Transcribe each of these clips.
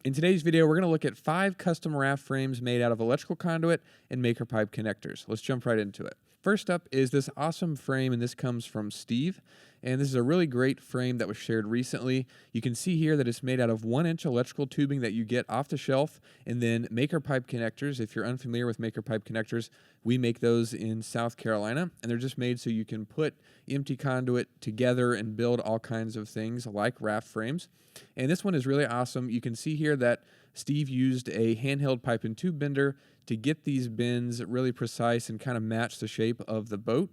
In today's video, we're going to look at 5 custom raft frames made out of electrical conduit and maker pipe connectors. Let's jump right into it. First up is this awesome frame, and this comes from Steve. And this is a really great frame that was shared recently. You can see here that it's made out of 1-inch electrical tubing that you get off the shelf, and then maker pipe connectors. If you're unfamiliar with maker pipe connectors, we make those in South Carolina, and they're just made so you can put EMT conduit together and build all kinds of things like raft frames. And this one is really awesome. You can see here that Steve used a handheld pipe and tube bender to get these bends really precise and kind of match the shape of the boat.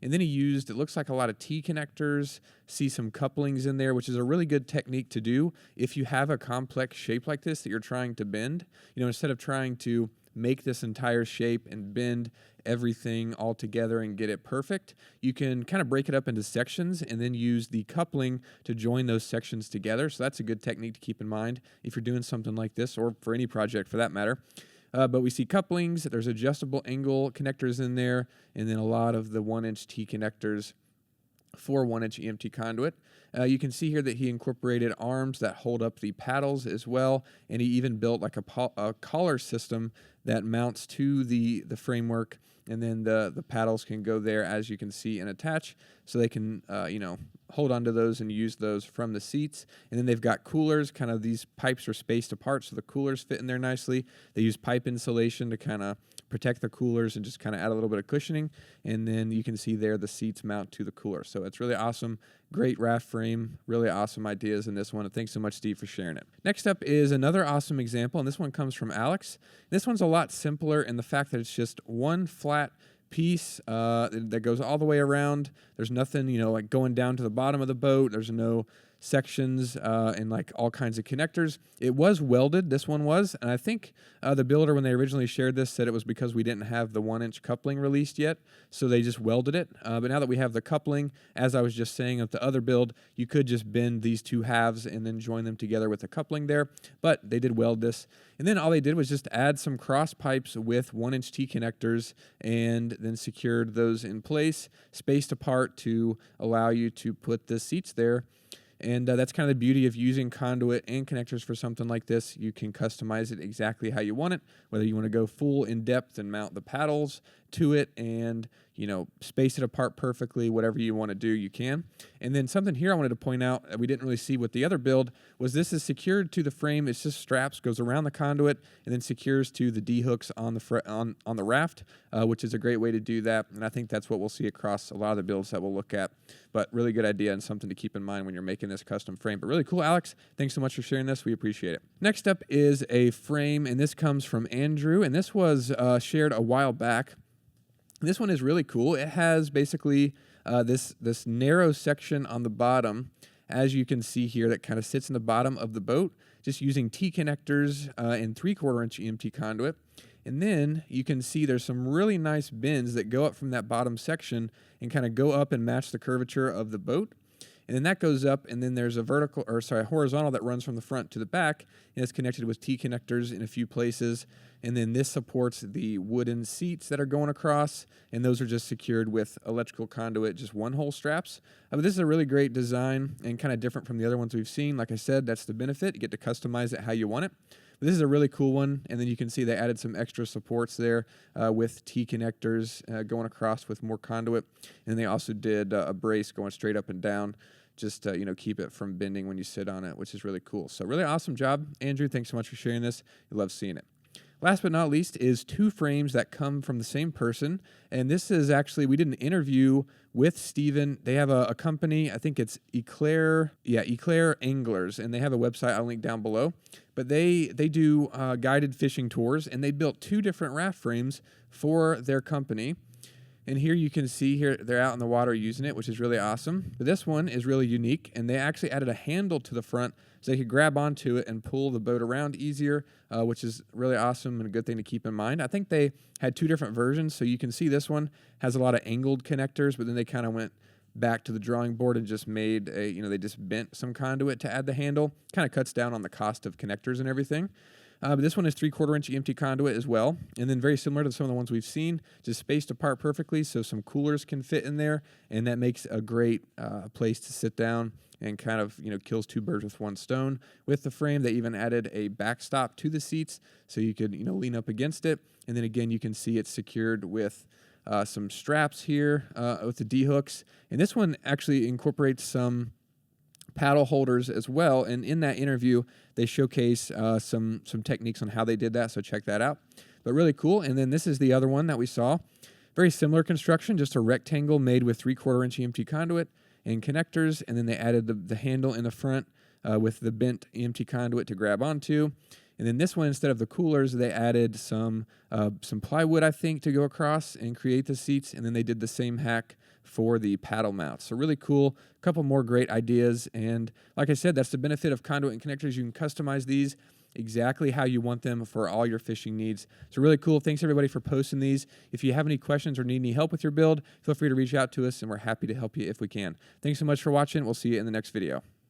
And then he used, it looks like a lot of T connectors, see some couplings in there, which is a really good technique to do if you have a complex shape like this that you're trying to bend. You know, instead of trying to make this entire shape and bend everything all together and get it perfect, you can kind of break it up into sections and then use the coupling to join those sections together. So that's a good technique to keep in mind if you're doing something like this, or for any project for that matter. But we see couplings, there's adjustable angle connectors in there, and then a lot of the 1-inch T connectors for 1-inch EMT conduit. You can see here that he incorporated arms that hold up the paddles as well, and he even built like a collar system that mounts to the framework, and then the paddles can go there, as you can see, and attach, so they can hold onto those and use those from the seats. And then they've got coolers, kind of these pipes are spaced apart, so the coolers fit in there nicely. They use pipe insulation to kind of protect the coolers and just kind of add a little bit of cushioning. And then you can see there the seats mount to the cooler. So it's really awesome. Great raft frame, really awesome ideas in this one. And thanks so much, Steve, for sharing it. Next up is another awesome example, and this one comes from Alex. This one's a lot simpler in the fact that it's just one flat piece that goes all the way around. There's nothing, like going down to the bottom of the boat. There's no sections and like all kinds of connectors. It was welded, this one was, and I think the builder, when they originally shared this, said it was because we didn't have the 1-inch coupling released yet, so they just welded it. But now that we have the coupling, as I was just saying with the other build, you could just bend these two halves and then join them together with the coupling there, but they did weld this. And then all they did was just add some cross pipes with 1-inch T connectors and then secured those in place, spaced apart to allow you to put the seats there. And that's kind of the beauty of using conduit and connectors for something like this. You can customize it exactly how you want it, whether you want to go full in depth and mount the paddles to it and, space it apart perfectly, whatever you want to do, you can. And then something here I wanted to point out that we didn't really see with the other build was this is secured to the frame. It's just straps, goes around the conduit, and then secures to the D-hooks on the raft, which is a great way to do that. And I think that's what we'll see across a lot of the builds that we'll look at. But really good idea and something to keep in mind when you're making this custom frame. But really cool, Alex. Thanks so much for sharing this. We appreciate it. Next up is a frame, and this comes from Andrew, and this was shared a while back. This one is really cool. It has basically this narrow section on the bottom, as you can see here, that kind of sits in the bottom of the boat, just using T connectors and 3/4-inch EMT conduit. And then you can see there's some really nice bends that go up from that bottom section and kind of go up and match the curvature of the boat. And then that goes up, and then there's a horizontal that runs from the front to the back, and it's connected with T connectors in a few places. And then this supports the wooden seats that are going across, and those are just secured with electrical conduit, just one-hole straps. But this is a really great design and kind of different from the other ones we've seen. Like I said, that's the benefit. You get to customize it how you want it. But this is a really cool one, and then you can see they added some extra supports there with T connectors going across with more conduit. And they also did a brace going straight up and down, just to keep it from bending when you sit on it, which is really cool. So really awesome job, Andrew. Thanks so much for sharing this. I love seeing it. Last but not least is 2 frames that come from the same person. And this is actually, we did an interview with Steven. They have a company, I think it's Eclair Anglers, and they have a website I'll link down below. But they do guided fishing tours, and they built 2 different raft frames for their company. And here you can see here they're out in the water using it, which is really awesome. But this one is really unique, and they actually added a handle to the front so they could grab onto it and pull the boat around easier, which is really awesome and a good thing to keep in mind. I think they had 2 different versions, so you can see this one has a lot of angled connectors, but then they kind of went back to the drawing board and just made they just bent some conduit to add the handle. Kind of cuts down on the cost of connectors and everything. But this one is 3/4 inch EMT conduit as well. And then very similar to some of the ones we've seen, just spaced apart perfectly so some coolers can fit in there. And that makes a great place to sit down and kind of, kills two birds with one stone. With the frame, they even added a backstop to the seats so you could, lean up against it. And then again, you can see it's secured with some straps here with the D-hooks. And this one actually incorporates some paddle holders as well, and in that interview they showcase some techniques on how they did that, so check that out. But really cool. And then this is the other one that we saw, very similar construction, just a rectangle made with 3/4 inch EMT conduit and connectors, and then they added the handle in the front with the bent EMT conduit to grab onto. And then this one, instead of the coolers, they added some plywood, I think, to go across and create the seats. And then they did the same hack for the paddle mounts. So really cool. A couple more great ideas. And like I said, that's the benefit of conduit and connectors. You can customize these exactly how you want them for all your fishing needs. So really cool. Thanks everybody for posting these. If you have any questions or need any help with your build, feel free to reach out to us and we're happy to help you if we can. Thanks so much for watching. We'll see you in the next video.